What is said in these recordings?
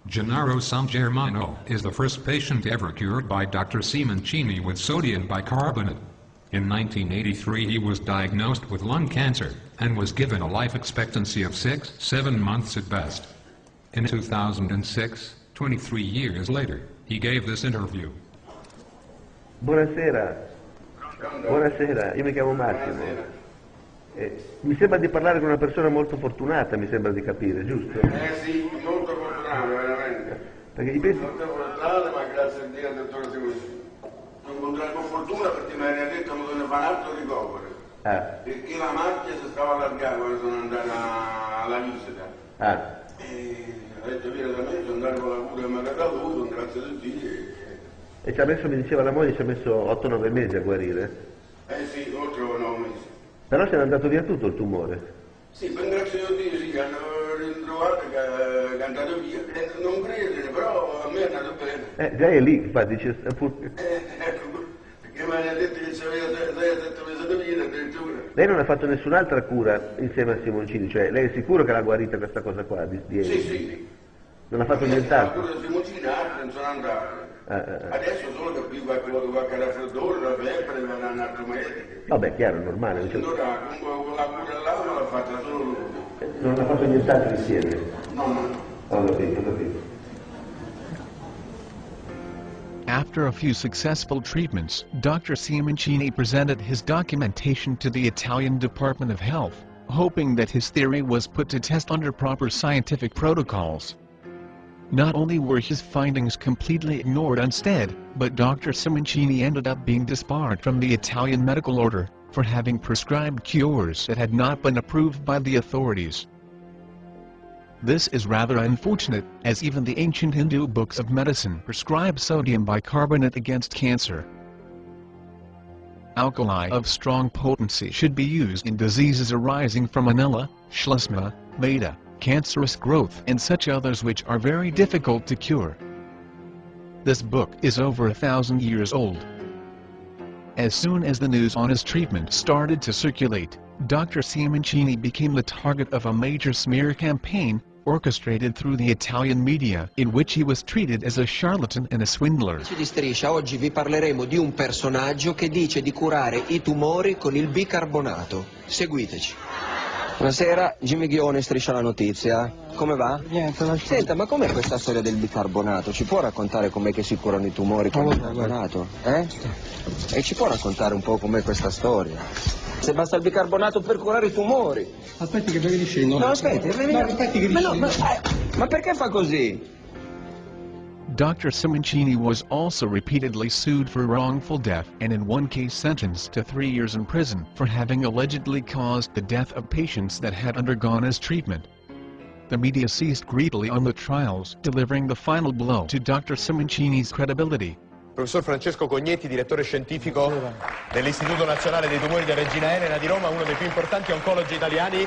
Gennaro San Germano is the first patient ever cured by Dr. Simoncini with sodium bicarbonate. In 1983 he was diagnosed with lung cancer, and was given a life expectancy of 6-7 months at best. In 2006, 23 years later, he gave this interview. Buonasera. Buonasera, io mi chiamo Massimo. Mi sembra di parlare con una persona molto fortunata, mi sembra di capire, giusto? Sì, molto fortunato, veramente. Perché i pesi... Molto fortunato, ma grazie a Dio, dottore Simoncini. Ho incontrato con fortuna perché mi aveva detto che doveva fare un altro ricovero. Perché la macchia si stava allargando quando sono andato alla visita. E ha detto vieni da me, sono andato con la cura che mi ha dato lui, grazie a Dio. E ci ha messo, mi diceva la moglie, ci ha messo 8-9 mesi a guarire? Sì, oltre 9 mesi. Però se n'è andato via tutto il tumore? Sì, per grazie a Dio sì, hanno ritrovato che è andato via. Non credere, però a me è andato bene. Già è lì, infatti dice... Ecco, perché mi hanno detto che c'aveva 6-7 mesi di vita addirittura. Lei non ha fatto nessun'altra cura insieme a Simoncini, cioè lei è sicuro che l'ha guarita questa cosa qua? Sì. Non ha fatto nient'altro? La cura di Simoncini non sono andato. Adesso solo che qui qualche raffreddore, la febbre, mi hanno un altro medico. Vabbè, chiaro, normale. Allora, comunque la cura là non l'ha fatta solo lui. Non ha fatto nient'altro insieme? No. Ho capito. After a few successful treatments, Dr. Simoncini presented his documentation to the Italian Department of Health, hoping that his theory was put to test under proper scientific protocols. Not only were his findings completely ignored instead, but Dr. Simoncini ended up being disbarred from the Italian medical order, for having prescribed cures that had not been approved by the authorities. This is rather unfortunate, as even the ancient Hindu books of medicine prescribe sodium bicarbonate against cancer. Alkali of strong potency should be used in diseases arising from anella, sclerosis, vata, cancerous growth and such others which are very difficult to cure. This book is over 1,000 years old. As soon as the news on his treatment started to circulate, Dr. Simoncini became the target of a major smear campaign, orchestrated through the Italian media, in which he was treated as a charlatan and a swindler. Amici di Striscia, oggi vi parleremo di un personaggio che dice di curare i tumori con il bicarbonato. Seguiteci. Buonasera, Jimmy Ghione, Striscia la notizia. Come va? Niente, Senta, ma com'è questa storia del bicarbonato? Ci può raccontare com'è che si curano i tumori con il bicarbonato? E ci può raccontare un po' com'è questa storia? Se basta il bicarbonato per curare i tumori. Aspetti che vedi scendo. No, aspetti, che ma perché fa così? Dr. Simoncini was also repeatedly sued for wrongful death and in one case sentenced to 3 years in prison for having allegedly caused the death of patients that had undergone his treatment. The media seized greedily on the trials, delivering the final blow to Dr. Simoncini's credibility. Professor Francesco Cognetti, direttore scientifico dell'Istituto Nazionale dei Tumori della Regina Elena di Roma, uno dei più importanti oncologi italiani.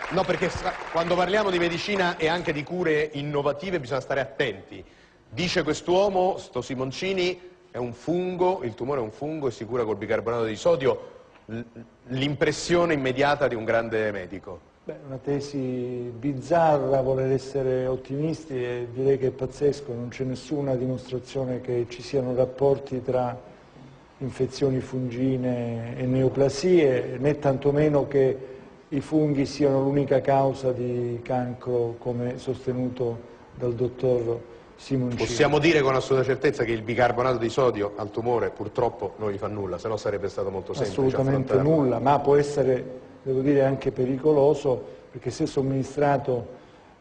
No, perché quando parliamo di medicina e anche di cure innovative bisogna stare attenti. Dice quest'uomo, sto Simoncini, è un fungo, il tumore è un fungo e si cura col bicarbonato di sodio. L'impressione immediata di un grande medico. Una tesi bizzarra, voler essere ottimisti, e direi che è pazzesco, non c'è nessuna dimostrazione che ci siano rapporti tra infezioni fungine e neoplasie, né tantomeno che i funghi siano l'unica causa di cancro, come sostenuto dal dottor Simoncini. Possiamo dire con assoluta certezza che il bicarbonato di sodio al tumore purtroppo non gli fa nulla, se no sarebbe stato molto semplice. Assolutamente nulla, ma può essere, devo dire, anche pericoloso, perché se somministrato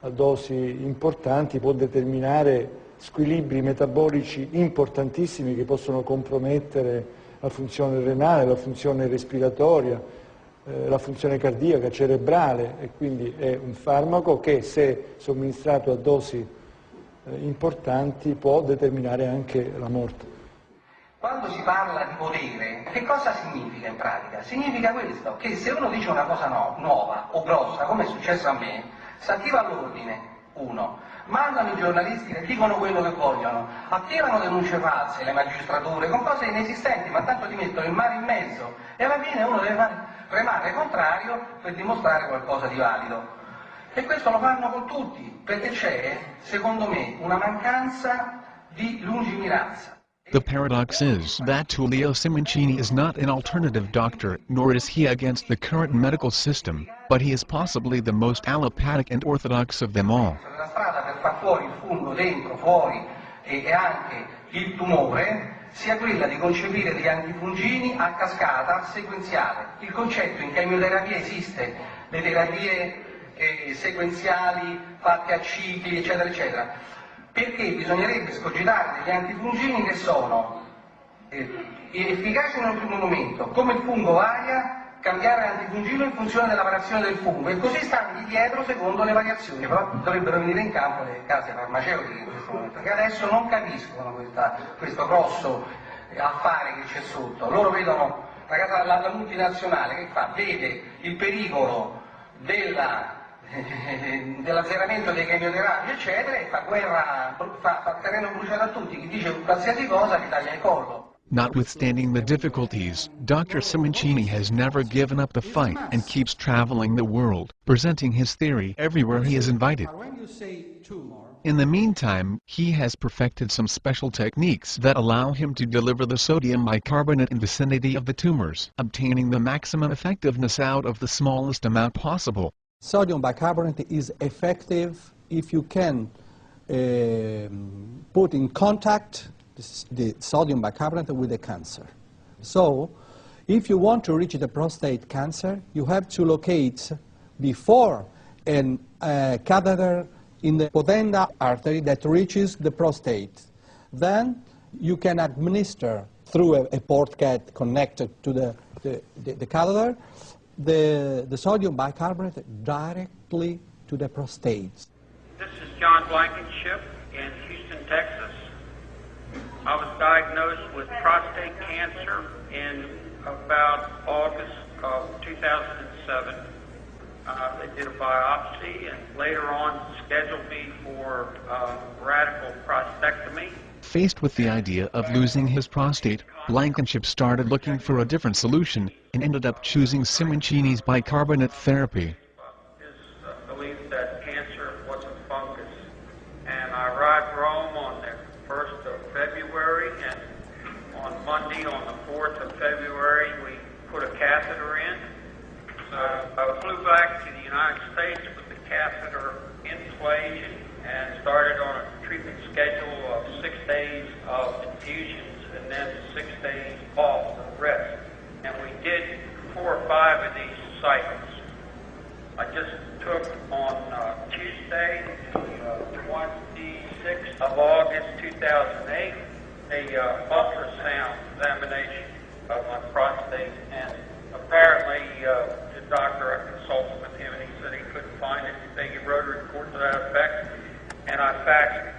a dosi importanti può determinare squilibri metabolici importantissimi che possono compromettere la funzione renale, la funzione respiratoria, la funzione cardiaca, cerebrale, e quindi è un farmaco che, se somministrato a dosi importanti, può determinare anche la morte. Quando si parla di potere, che cosa significa in pratica? Significa questo, che se uno dice una cosa nuova o grossa, come è successo a me, si attiva l'ordine, uno, mandano i giornalisti che dicono quello che vogliono, attivano denunce false, le magistrature, con cose inesistenti, ma tanto ti mettono il mare in mezzo, e alla fine uno deve remare contrario per dimostrare qualcosa di valido. E questo lo fanno con tutti, perché c'è, secondo me, una mancanza di lungimiranza. The paradox is that Tullio Simoncini is not an alternative doctor, nor is he against the current medical system, but he is possibly the most allopathic and orthodox of them all. La strada per far fuori il fungo dentro, fuori e anche il tumore sia quella di concepire degli antifungini a cascata sequenziale. Il concetto in chemioterapia esiste, le terapie sequenziali fatte a cicli, eccetera, eccetera, perché bisognerebbe scogitare degli antifungini che sono efficaci in un primo momento, come il fungo varia, cambiare l'antifungino in funzione della variazione del fungo e così stargli dietro secondo le variazioni, però dovrebbero venire in campo le case farmaceutiche in questo momento, che adesso non capiscono questo grosso affare che c'è sotto. Loro vedono la multinazionale che fa, vede il pericolo dell'azzeramento dei chemioterapi eccetera e fa guerra, fa terreno bruciato a tutti, chi dice qualsiasi cosa gli taglia il collo. Notwithstanding the difficulties, Dr. Simoncini has never given up the fight and keeps traveling the world, presenting his theory everywhere he is invited. In the meantime, he has perfected some special techniques that allow him to deliver the sodium bicarbonate in the vicinity of the tumors, obtaining the maximum effectiveness out of the smallest amount possible. Sodium bicarbonate is effective if you can put in contact the sodium bicarbonate with the cancer. So, if you want to reach the prostate cancer, you have to locate before a catheter in the pudenda artery that reaches the prostate. Then you can administer through a port cat connected to the catheter the sodium bicarbonate directly to the prostate. This is John Blankenship in Houston, Texas. I was diagnosed with prostate cancer in about August of 2007. They did a biopsy and later on scheduled me for radical prostatectomy. Faced with the idea of losing his prostate, Blankenship started looking for a different solution and ended up choosing Simoncini's bicarbonate therapy. His belief that cancer was a fungus. And I arrived Rome on the 1st of February, and on Monday, on the 4th of February, we put a catheter in. So I flew back to the United States with the catheter in place and started on a treatment schedule of 6 days of infusions and then 6 days off of rest. And we did 4 or 5 of these cycles. I just took on Tuesday, the 26th of August 2008, a ultrasound examination of my prostate, and apparently the doctor, I consulted with him and he said he couldn't find anything. He wrote a report to that effect, and I faxed